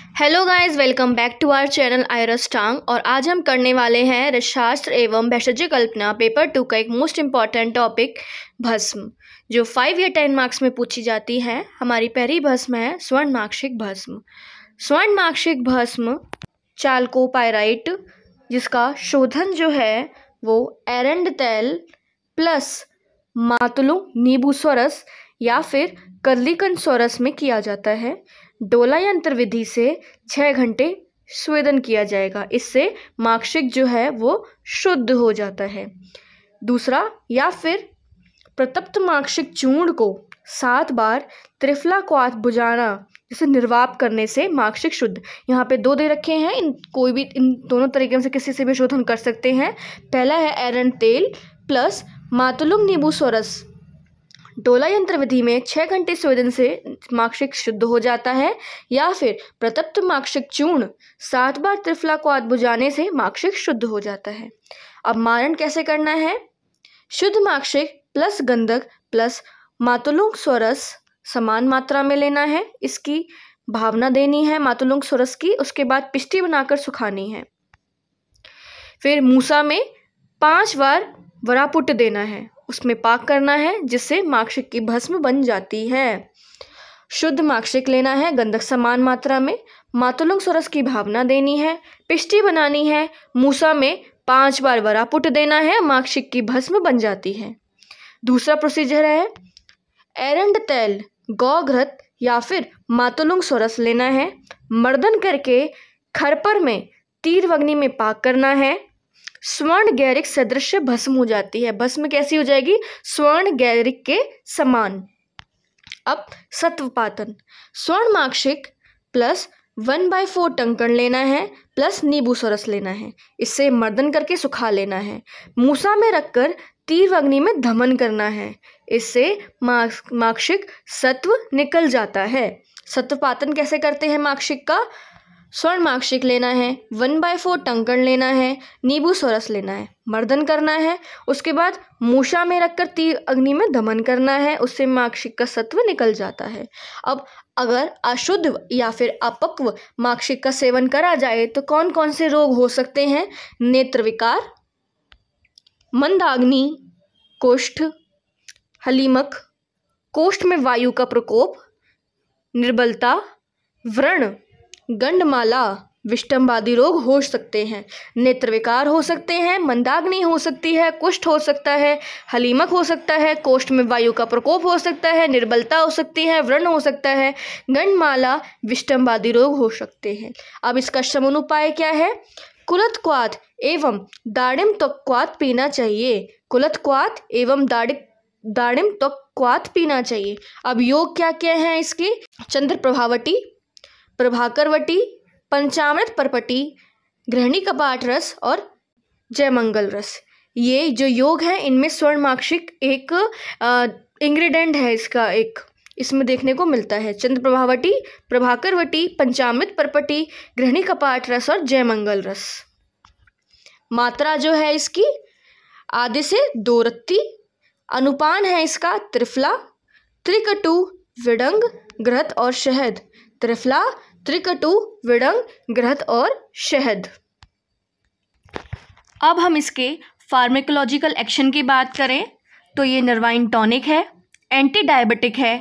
Hello guys, welcome back to our channel आयरस टांग। और आज हम करने वाले हैं रसशास्त्र एवं भेषज कल्पना पेपर 2 का एक मोस्ट इम्पॉर्टेंट टॉपिक भस्म, जो 5 या 10 मार्क्स में पूछी जाती है। हमारी पहली भस्म है स्वर्णमाक्षिक भस्म। स्वर्णमाक्षिक भस्म चाल्कोपाइराइट, जिसका शोधन जो है वो एरंडतैल प्लस मातुलुंग नीबूसोरस या फिर कर्लिकनसोरस में किया जाता है। डोला यंत्र विधि से 6 घंटे स्वेदन किया जाएगा। इससे माक्षिक जो है वो शुद्ध हो जाता है। दूसरा, या फिर प्रतप्त माक्षिक चूर्ण को 7 बार त्रिफला क्वाथ बुझाना, जिसे निर्वाप करने से माक्षिक शुद्ध। यहाँ पे 2 दे रखे हैं, कोई भी इन दोनों तरीके से किसी से भी शोधन कर सकते हैं। पहला है एरंडतैल प्लस मातुलुंग नीबूसोरस। डोला यंत्र विधि में 6 घंटे स्वेदन से माक्षिक शुद्ध हो जाता है। या फिर प्रतप्त माक्षिक चूर्ण 7 बार त्रिफला क्वाथ बुझाने से माक्षिक शुद्ध हो जाता है। अब मारण कैसे करना है? शुद्ध माक्षिक प्लस गंधक प्लस मातुलुंग सोरस समान मात्रा में लेना है। इसकी भावना देनी है मातुलुंग सोरस की। उसके बाद पिष्टी बनाकर सुखानी है। फिर मूसा में 5 बार वरापुट देना है, उसमें पाक करना है, जिससे माक्षिक की भस्म बन जाती है। शुद्ध माक्षिक लेना है गंधक समान मात्रा में, मातुलुंग सोरस की भावना देनी है, पिष्टी बनानी है, मूसा में 5 बार वरापुट देना है, माक्षिक की भस्म बन जाती है। दूसरा प्रोसीजर है एरंडतैल गौघृत या फिर मातुलुंग सोरस लेना है, मर्दन करके खरपर में तीव्र में पाक करना है। स्वर्ण गैरिक सदृश भस्म हो जाती है। भस्म कैसी हो जाएगी? स्वर्ण गैरिक के समान। अब सत्वपातन, स्वर्ण माक्षिक प्लस 1/4 टंकण लेना है प्लस नीबूसोरस लेना है। इससे मर्दन करके सुखा लेना है, मूसा में रखकर तीव्र अग्नि में दमन करना है। इससे माक्षिक सत्व निकल जाता है। सत्वपातन कैसे करते हैं माक्षिक का? स्वर्ण माक्षिक लेना है, 1/4 टंकण लेना है, नीबूसोरस लेना है, मर्दन करना है। उसके बाद मूसा में रखकर तीव्र अग्नि में दमन करना है, उससे माक्षिक का सत्व निकल जाता है। अब अगर अशुद्ध या फिर अपक्व माक्षिक का सेवन करा जाए तो कौन कौन से रोग हो सकते हैं? नेत्र विकार, मंदाग्नि, कोष्ठ, हलीमक, कोष्ठ में वायु का प्रकोप, निर्बलता, व्रण, गंडमाला, विष्टंभ आदि रोग हो सकते हैं। नेत्र विकार हो सकते हैं, मंदाग्नि हो सकती है, कुष्ठ हो सकता है, हलीमक हो सकता है, कोष्ठ में वायु का प्रकोप हो सकता है, निर्बलता हो सकती है, व्रण हो सकता है, गंडमाला, विष्टंभ आदि रोग हो सकते हैं। अब इसका शमन उपाय क्या है? कुलत क्वाथ एवं दाड़िम त्वक क्वाथ पीना चाहिए। कुलत क्वाथ एवं दाड़िम त्वक क्वाथ पीना चाहिए। अब योग क्या क्या है इसके? चंद्र प्रभावटी, प्रभाकरवटी, पंचामृत परपटी, गृहिणी कपाट रस और जयमंगल रस। ये जो योग है इनमें स्वर्ण माक्षिक एक इंग्रेडिएंट है, इसका एक इसमें देखने को मिलता है। चंद्र प्रभावटी, प्रभाकरवटी, पंचामृत परपटी, गृहिणी कपाट रस और जयमंगल रस। मात्रा जो है इसकी आधे से 2 रत्ती। अनुपान है इसका त्रिफला, त्रिकटु, विडंग, घृत और शहद। त्रिफला, त्रिकटु, विडंग, घृत और शहद। अब हम इसके फार्मेकोलॉजिकल एक्शन की बात करें तो ये नर्वाइन टॉनिक है, एंटी डायबिटिक है,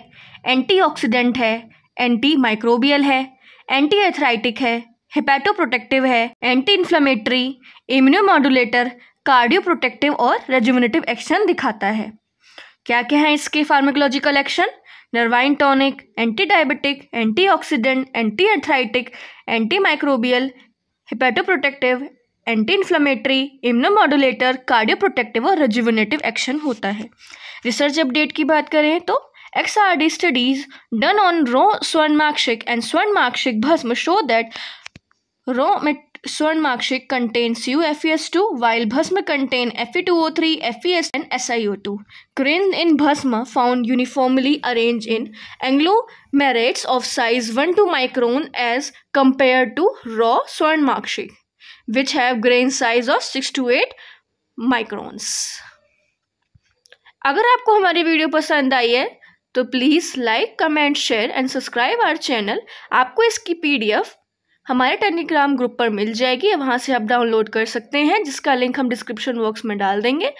एंटीऑक्सीडेंट है, एंटी माइक्रोबियल है, एंटी एथराइटिक है, हेपेटोप्रोटेक्टिव है, anti inflammatory, immunomodulator, cardio protective और रेजुवेनेटिव एक्शन दिखाता है। क्या क्या है इसके pharmacological action? Nervine tonic, anti diabetic, antioxidant, anti arthritic, anti microbial, hepatoprotective, anti inflammatory, immunomodulator, cardio protective और रेजुवेनेटिव एक्शन होता है। रिसर्च अपडेट की बात करें तो XRD studies done on raw swarnmakshik and swarnmakshik bhasm show that raw swarnmakshik contains CuFeS2 while bhasm contain Fe2O3, FeS and SiO2. Grains in bhasm found uniformly arranged in agglomerates of size 1-2 micron as compared to raw swarnmakshik, which have grain size of 6 to 8 microns. अगर आपको हमारी video पसंद आई है तो please like, comment, share and subscribe our channel. आपको इसकी PDF हमारे टेलीग्राम ग्रुप पर मिल जाएगी, वहाँ से आप डाउनलोड कर सकते हैं, जिसका लिंक हम डिस्क्रिप्शन बॉक्स में डाल देंगे।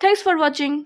Thanks for watching.